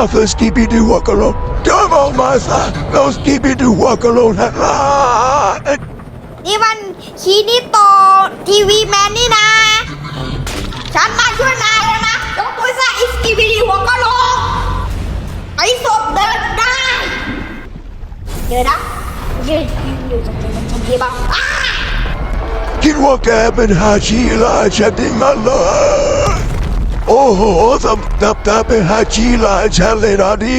after skibidi walk alone. Come on, Masa. No skibidi walk alone. นี่มันคีนิโตทีวีแมนนี่นะฉันมาช่วยนายแล้วนะยกมือซะอิสกิบิดีหัวกะโหลกไอ้ศพเดินได้เดี๋ยวนะยืนอยู่ตรงนี้มันทำให้บ้างคิดว่าแกเป็นฮาชิราชันจริงมั้ยล่ะโอ้โหสำนับตาเป็นฮาชิราชันเลยนะดิ